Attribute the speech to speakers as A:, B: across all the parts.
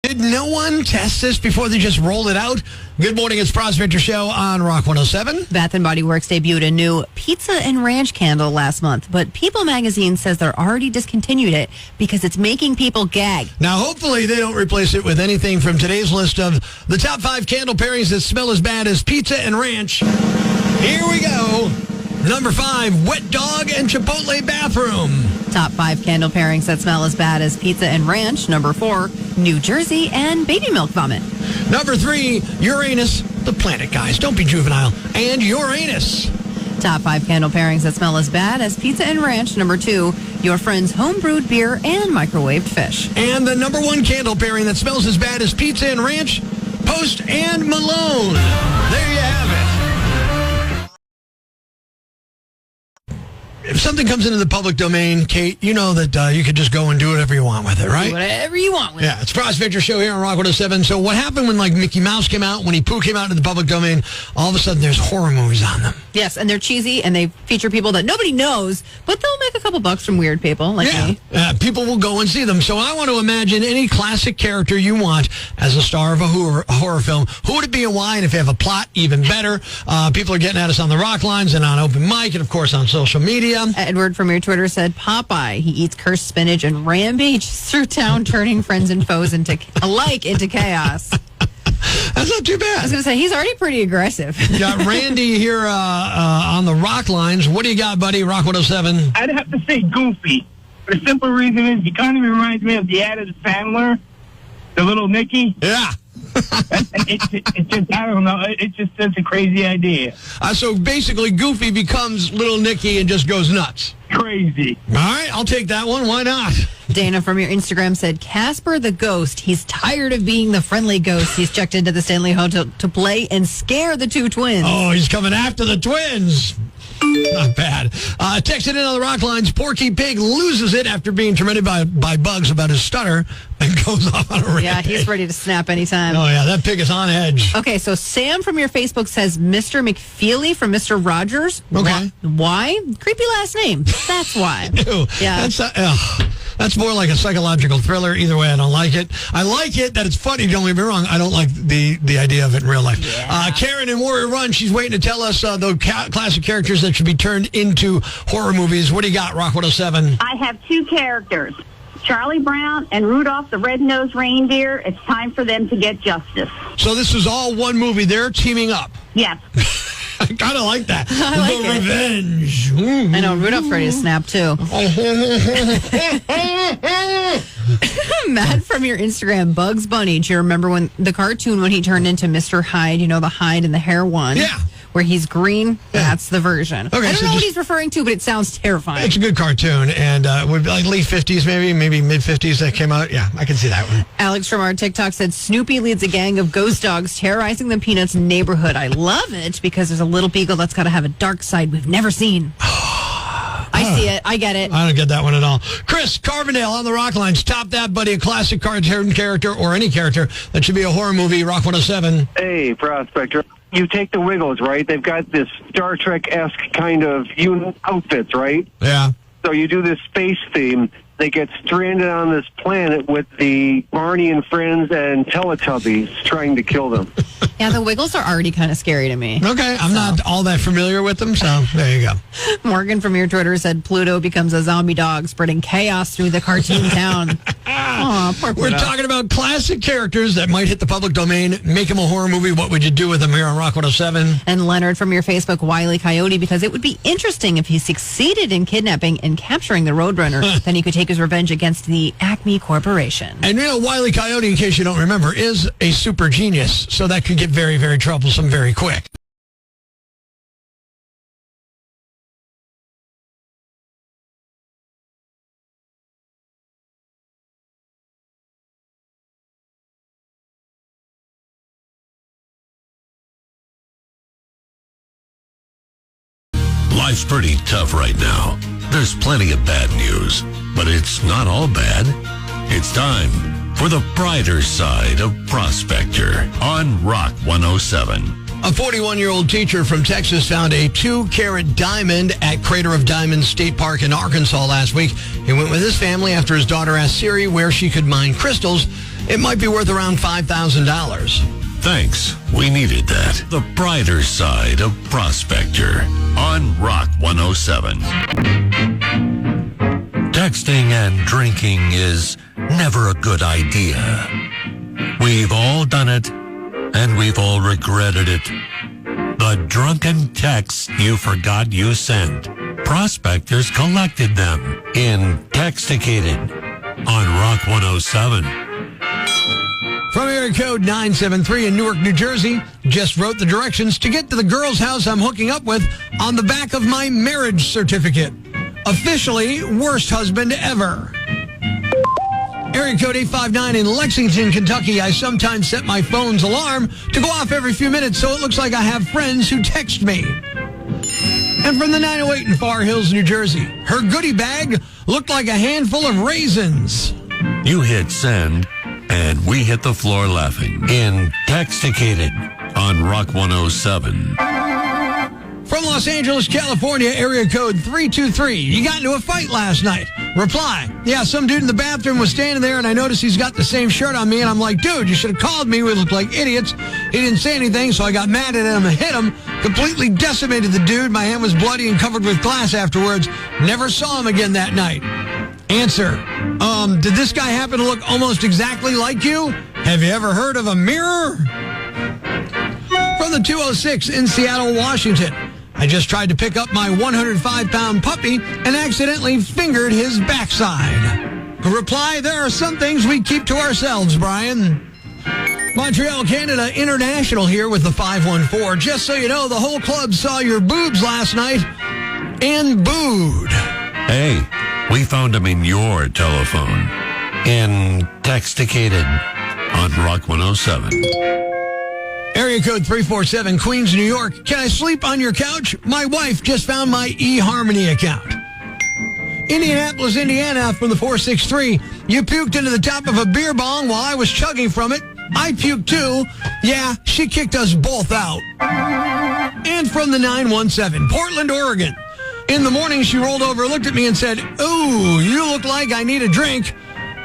A: Did no one test this before they just rolled it out? Good morning, it's Prospector Show on Rock 107.
B: Bath & Body Works debuted a new pizza and ranch candle last month, but People magazine says they're already discontinued it because it's making people gag.
A: Now, hopefully they don't replace it with anything from today's list of the top 5 candle pairings that smell as bad as pizza and ranch. Here we go. Number 5, wet dog and Chipotle bathroom.
B: Top 5 candle pairings that smell as bad as pizza and ranch. Number 4, New Jersey and baby milk vomit.
A: Number 3, Uranus, the planet, guys. Don't be juvenile. And Uranus.
B: Top 5 candle pairings that smell as bad as pizza and ranch. Number 2, your friend's homebrewed beer and microwaved fish.
A: And the number 1 candle pairing that smells as bad as pizza and ranch, Post and Malone. There you have it. If something comes into the public domain, Kate, you know that you could just go and do whatever you want with it, right?
B: Do whatever you want with it.
A: Yeah, it's Prospector Show here on Rock 107. So what happened when, like, Mickey Mouse came out, Winnie Pooh came out into the public domain, all of a sudden there's horror movies on them.
B: Yes, and they're cheesy, and they feature people that nobody knows, but they'll make a couple bucks from weird people like me.
A: People will go and see them. So I want to imagine any classic character you want as a star of a horror film. Who would it be and why? And if you have a plot, even better. People are getting at us on the rock lines and on open mic and, of course, on social media.
B: Edward from your Twitter said Popeye. He eats cursed spinach and rampages through town, turning friends and foes alike into chaos.
A: That's not too bad.
B: I was going to say, he's already pretty aggressive.
A: Got Randy here on the rock lines. What do you got, buddy? Rock 107.
C: I'd have to say Goofy. For the simple reason is he kind of reminds me of the Adam Sandler, the little Nicky.
A: Yeah.
C: It's just, I don't know. It's just such a crazy idea.
A: So basically, Goofy becomes Little Nicky and just goes nuts.
C: Crazy.
A: All right, I'll take that one. Why not?
B: Dana from your Instagram said Casper the Ghost. He's tired of being the friendly ghost. He's checked into the Stanley Hotel to play and scare the 2 twins.
A: Oh, he's coming after the twins. Not bad. Texted in on the rock lines, Porky Pig loses it after being tormented by bugs about his stutter and goes off on a rampage.
B: Yeah, he's ready to snap anytime.
A: Oh, yeah, that pig is on edge.
B: Okay, so Sam from your Facebook says Mr. McFeely from Mr. Rogers.
A: Okay.
B: Why? Creepy last name. That's why.
A: Ew.
B: Yeah.
A: That's more like a psychological thriller. Either way, I don't like it. I like it that it's funny. Don't get me wrong. I don't like the idea of it in real life.
B: Yeah.
A: Karen in Warrior Run, she's waiting to tell us the classic characters that should be turned into horror movies. What do you got, Rock 107?
D: I have 2 characters, Charlie Brown and Rudolph the Red-Nosed Reindeer. It's time for them to get justice.
A: So this is all one movie. They're teaming up.
D: Yes.
A: I kind of like that.
B: I like
A: the
B: it.
A: revenge.
B: I know, Rudolph's ready to snap, too. Matt from your Instagram, Bugs Bunny. Do you remember when the cartoon when he turned into Mr. Hyde? You know, the Hyde and the hair one?
A: Yeah.
B: Where he's green? That's the version.
A: Okay,
B: I don't
A: so
B: know what
A: just-
B: he's referring to, but it sounds terrifying.
A: It's a good cartoon, and would be like late 50s, maybe mid-50s that came out. Yeah, I can see that one.
B: Alex from our TikTok said Snoopy leads a gang of ghost dogs terrorizing the Peanuts neighborhood. I love it because there's a little beagle that's got to have a dark side we've never seen. I see it. I get it.
A: I don't get that one at all. Chris Carbondale on the rock lines. Top that, buddy. A classic cartoon character or any character that should be a horror movie. Rock 107.
E: Hey, Prospector. You take the Wiggles, right? They've got this Star Trek-esque kind of outfits, right?
A: Yeah.
E: So you do this space theme. They get stranded on this planet with the Barney and Friends and Teletubbies trying to kill them.
B: Yeah, the Wiggles are already kind of scary to me.
A: Okay, I'm not all that familiar with them, so there you go.
B: Morgan from your Twitter said Pluto becomes a zombie dog spreading chaos through the cartoon town. Aw, poor
A: We're
B: Pluto.
A: talking about classic characters that might hit the public domain, make them a horror movie. What would you do with them here on Rock 107?
B: And Leonard from your Facebook, Wile E. Coyote, because it would be interesting if he succeeded in kidnapping and capturing the Roadrunner. Then he could take his revenge against the Acme Corporation.
A: And you know, Wile E. Coyote, in case you don't remember, is a super genius, so that could get very, very troublesome very quick.
F: Life's pretty tough right now. There's plenty of bad news, but it's not all bad. It's time for the brighter side of Prospector on Rock 107.
A: A 41-year-old teacher from Texas found a 2-carat diamond at Crater of Diamonds State Park in Arkansas last week. He went with his family after his daughter asked Siri where she could mine crystals, it might be worth around $5,000.
F: Thanks. We needed that. The brighter side of Prospector on Rock 107. Texting and drinking is never a good idea. We've all done it, and we've all regretted it. The drunken texts you forgot you sent. Prospectors collected them in Texticated on Rock 107.
A: From area code 973 in Newark, New Jersey, just wrote the directions to get to the girl's house I'm hooking up with on the back of my marriage certificate. Officially, worst husband ever. Area code 859 in Lexington, Kentucky. I sometimes set my phone's alarm to go off every few minutes so it looks like I have friends who text me. And from the 908 in Far Hills, New Jersey, her goodie bag looked like a handful of raisins.
F: You hit send, and we hit the floor laughing in Texticated on Rock 107.
A: From Los Angeles, California, area code 323. You got into a fight last night. Reply. Yeah, some dude in the bathroom was standing there, and I noticed he's got the same shirt on me, and I'm like, dude, you should have called me. We look like idiots. He didn't say anything, so I got mad at him and hit him. Completely decimated the dude. My hand was bloody and covered with glass afterwards. Never saw him again that night. Answer. Did this guy happen to look almost exactly like you? Have you ever heard of a mirror? From the 206 in Seattle, Washington. I just tried to pick up my 105-pound puppy and accidentally fingered his backside. Reply, there are some things we keep to ourselves, Brian. Montreal, Canada International here with the 514. Just so you know, the whole club saw your boobs last night and booed.
F: Hey, we found him in your telephone in Texticated on Rock 107.
A: Area code 347, Queens, New York. Can I sleep on your couch? My wife just found my eHarmony account. Indianapolis, Indiana, from the 463. You puked into the top of a beer bong while I was chugging from it. I puked too. Yeah, she kicked us both out. And from the 917, Portland, Oregon. In the morning, she rolled over, looked at me, and said, "Ooh, you look like I need a drink."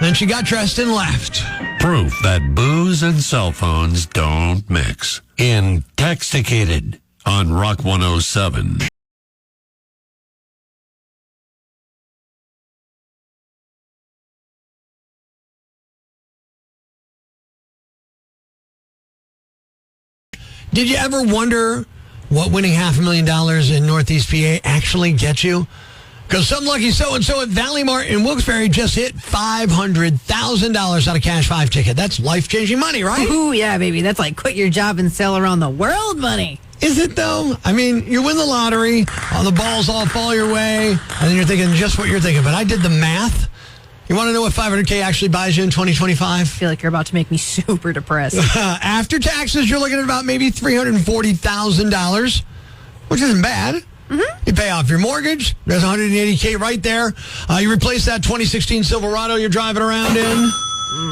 A: Then she got dressed and left.
F: Proof that booze and cell phones don't mix. In Texticated on Rock 107.
A: Did you ever wonder what winning $500,000 in Northeast PA actually gets you? Because some lucky so-and-so at Valley Mart in Wilkes-Barre just hit $500,000 on a Cash 5 ticket. That's life-changing money, right?
B: Ooh, yeah, baby. That's like quit your job and sail around the world money.
A: Is it, though? I mean, you win the lottery, all the balls all fall your way, and then you're thinking just what you're thinking. But I did the math. You want to know what $500K actually buys you in 2025?
B: I feel like you're about to make me super depressed.
A: After taxes, you're looking at about maybe $340,000, which isn't bad. Mm-hmm. You pay off your mortgage. There's $180K right there. You replace that 2016 Silverado you're driving around in.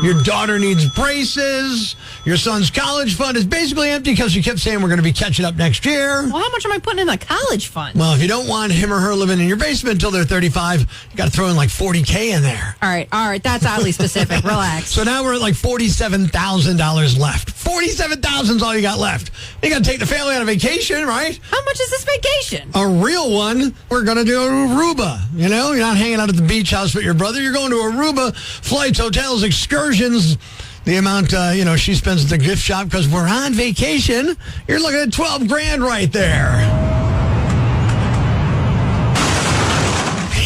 A: Your daughter needs braces. Your son's college fund is basically empty because you kept saying we're going to be catching up next year.
B: Well, how much am I putting in the college fund?
A: Well, if you don't want him or her living in your basement until they're 35, you got to throw in like $40K in there.
B: All right. That's oddly specific. Relax.
A: So now we're at like $47,000 left. $47,000 is all you got left. You got to take the family on a vacation, right?
B: How much is this vacation?
A: A real one. We're going to do Aruba. You know, you're not hanging out at the beach house with your brother. You're going to Aruba. Flights, hotels, excursions. The amount, she spends at the gift shop because we're on vacation. You're looking at $12,000 right there.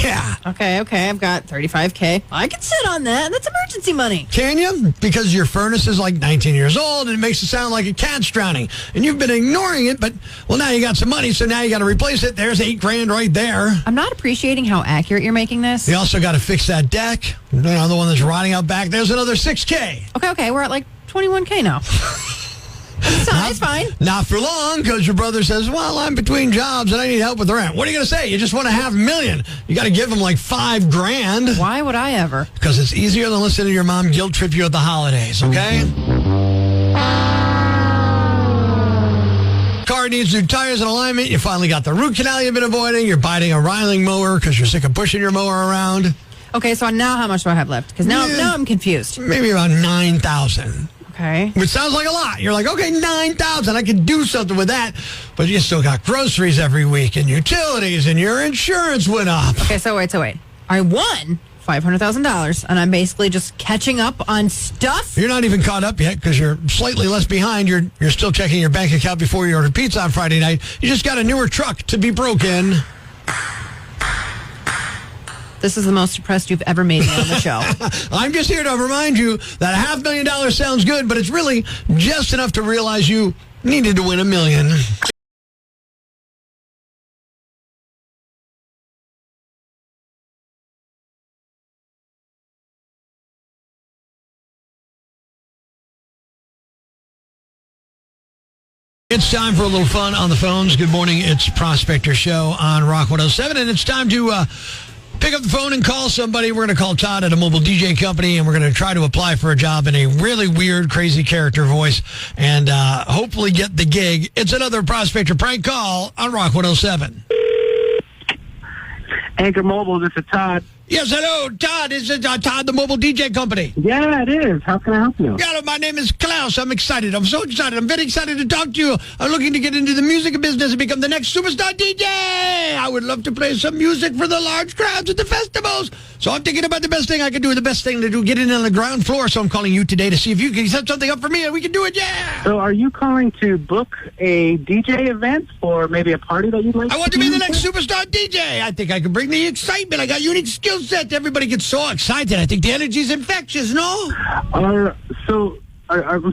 A: Yeah.
B: Okay. I've got $35K. I can sit on that. That's emergency money.
A: Can you? Because your furnace is like 19 years old and it makes it sound like a cat's drowning. And you've been ignoring it, but, well, now you got some money, so now you got to replace it. There's $8,000 right there.
B: I'm not appreciating how accurate you're making this.
A: You also got to fix that deck. The one that's rotting out back. There's another $6K.
B: Okay. We're at like $21K now. It's fine.
A: Not for long, because your brother says, well, I'm between jobs and I need help with the rent. What are you going to say? You just want $500,000. You got to give him like $5,000.
B: Why would I ever?
A: Because it's easier than listening to your mom guilt trip you at the holidays, okay? Car needs new tires and alignment. You finally got the root canal you've been avoiding. You're biting a riling mower because you're sick of pushing your mower around.
B: Okay, so now how much do I have left? Because now I'm confused.
A: Maybe about 9,000.
B: Okay.
A: Which sounds like a lot. You're like, okay, 9,000. I can do something with that. But you still got groceries every week and utilities and your insurance went up.
B: Okay, so wait. I won $500,000 and I'm basically just catching up on stuff.
A: You're not even caught up yet because you're slightly less behind. You're still checking your bank account before you ordered pizza on Friday night. You just got a newer truck to be broken.
B: This is the most depressed you've ever made me on the show.
A: I'm just here to remind you that $500,000 sounds good, but it's really just enough to realize you needed to win $1 million. It's time for a little fun on the phones. Good morning. It's Prospector Show on Rock 107, and it's time to pick up the phone and call somebody. We're going to call Todd at a mobile DJ company, and we're going to try to apply for a job in a really weird, crazy character voice and hopefully get the gig. It's another Prospector prank call on Rock 107.
C: Anchor Mobile, this is Todd.
A: Yes, hello, Todd. Is it Todd, the mobile DJ company?
C: Yeah, it is. How can I help you?
A: Yeah, my name is Klaus. I'm excited. I'm so excited. I'm very excited to talk to you. I'm looking to get into the music business and become the next superstar DJ. I would love to play some music for the large crowds at the festivals. So I'm thinking about the best thing I can do. The best thing to do, get in on the ground floor. So I'm calling you today to see if you can set something up for me and we can do it. Yeah.
C: So are you calling to book a DJ event for maybe a party that you'd like
A: I want to be the next superstar DJ. I think I can bring the excitement. I got unique skill set. Everybody gets so excited. I think the energy's infectious, no?
C: I'm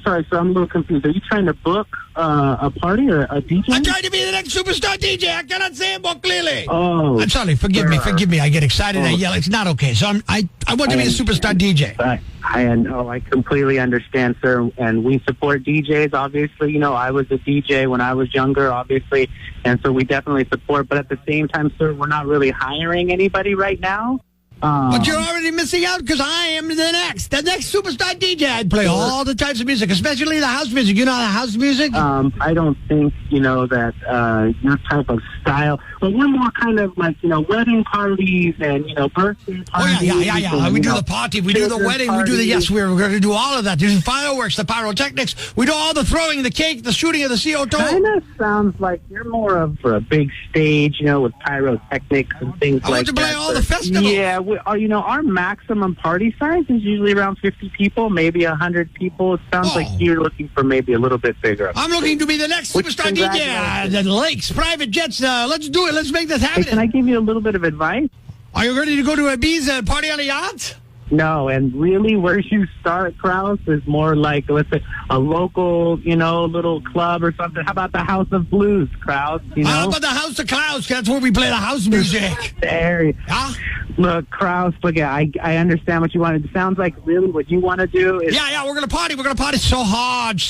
C: sorry, so I'm a little confused. Are you trying to book a party or a DJ?
A: I'm trying to be the next superstar DJ. I cannot say it more clearly.
C: Oh.
A: I'm sorry. Forgive me. I get excited. I yell. It's not okay. So I want to be a superstar DJ.
C: I completely understand, sir. And we support DJs, obviously. You know, I was a DJ when I was younger, obviously. And so we definitely support. But at the same time, sir, we're not really hiring anybody right now.
A: But you're already missing out because I am the next superstar DJ. I'd play all the types of music, especially the house music. You know the house music?
C: I don't think, that your type of style. But we're more kind of like, wedding parties and, birthday parties.
A: Oh, yeah. We do the party. We do the wedding.
C: Parties.
A: We do we're going to do all of that. There's fireworks, the pyrotechnics. We do all the throwing, the cake, the shooting of the CO2.
C: Kind of sounds like you're more of for a big stage, with pyrotechnics and things like that.
A: I want to play all the festivals.
C: Yeah, our maximum party size is usually around 50 people, maybe 100 people. It sounds like you're looking for maybe a little bit bigger.
A: I'm looking to be the next superstar DJ. The lakes, private jets. Let's do it. Let's make this happen.
C: Hey, can I give you a little bit of advice?
A: Are you ready to go to Ibiza and party on a yacht?
C: No, and really where you start, Krause, is more like, let's say, a local, little club or something. How about the House of Blues, Krause,
A: How about the House of Clouds? That's where we play the house music.
C: There.
A: Huh?
C: Look, Krause, I understand what you want. It sounds like really what you want to do is...
A: Yeah, we're going to party. We're going to party so hard.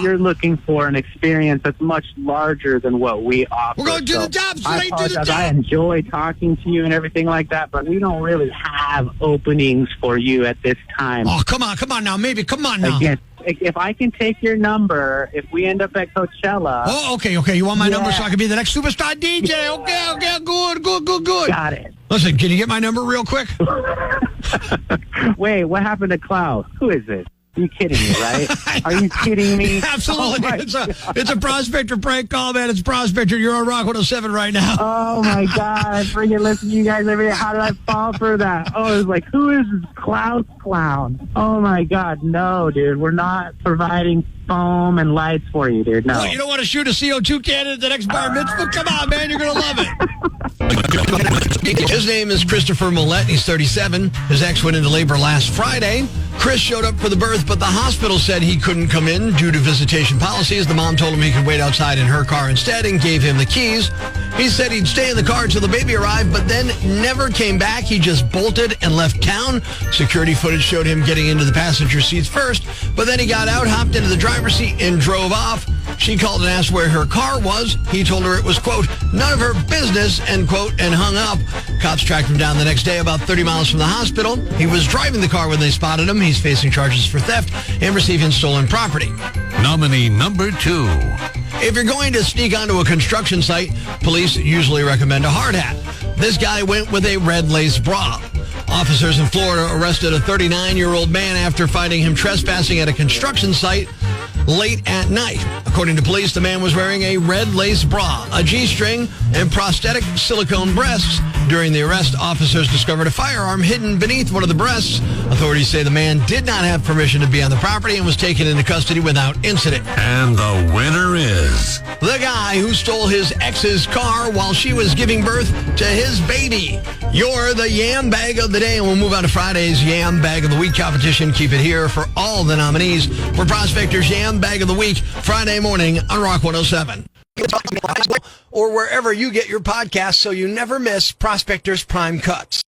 C: You're looking for an experience that's much larger than what we offer.
A: We're going to do the job,
C: I apologize. I enjoy talking to you and everything like that, but we don't really have openings for you at this time.
A: Oh, come on now. Maybe, come on now.
C: Again, if I can take your number, if we end up at Coachella...
A: Oh, okay. You want my number so I can be the next superstar DJ? Okay. Good.
C: Got it.
A: Listen, can you get my number real quick?
C: Wait, what happened to Klaus? Who is this? Are you kidding me, right? Are you kidding me?
A: Absolutely. It's a Prospector prank call, man. It's Prospector. You're on Rock 107 right now.
C: Oh, my God. I freaking listen to you guys every day. How did I fall for that? Oh, it's like, who is this Klaus clown? Oh, my God. No, dude. We're not providing foam and lights for you, dude. No.
A: What, you don't want to shoot a CO2 cannon at the next bar mitzvah? Come on, man. You're going to love it. His name is Christopher Millette, and he's 37. His ex went into labor last Friday. Chris showed up for the birth, but the hospital said he couldn't come in due to visitation policies. The mom told him he could wait outside in her car instead and gave him the keys. He said he'd stay in the car until the baby arrived, but then never came back. He just bolted and left town. Security footage showed him getting into the passenger seats first, but then he got out, hopped into the driver's seat, and drove off. She called and asked where her car was. He told her it was, quote, none of her business, end quote, and hung up. Cops tracked him down the next day about 30 miles from the hospital. He was driving the car when they spotted him. He's facing charges for theft and receiving stolen property.
F: Nominee number 2.
A: If you're going to sneak onto a construction site, police usually recommend a hard hat. This guy went with a red lace bra. Officers in Florida arrested a 39-year-old man after finding him trespassing at a construction site late at night. According to police, the man was wearing a red lace bra, a G-string, and prosthetic silicone breasts. During the arrest, officers discovered a firearm hidden beneath one of the breasts. Authorities say the man did not have permission to be on the property and was taken into custody without incident.
F: And the winner is...
A: the guy who stole his ex's car while she was giving birth to his baby. You're the Yam Bag of the Day, and we'll move on to Friday's Yam Bag of the Week competition. Keep it here for all the nominees for Prospector's Yam Bag of the Week, Friday morning on Rock 107. Or wherever you get your podcasts so you never miss Prospector's Prime Cuts.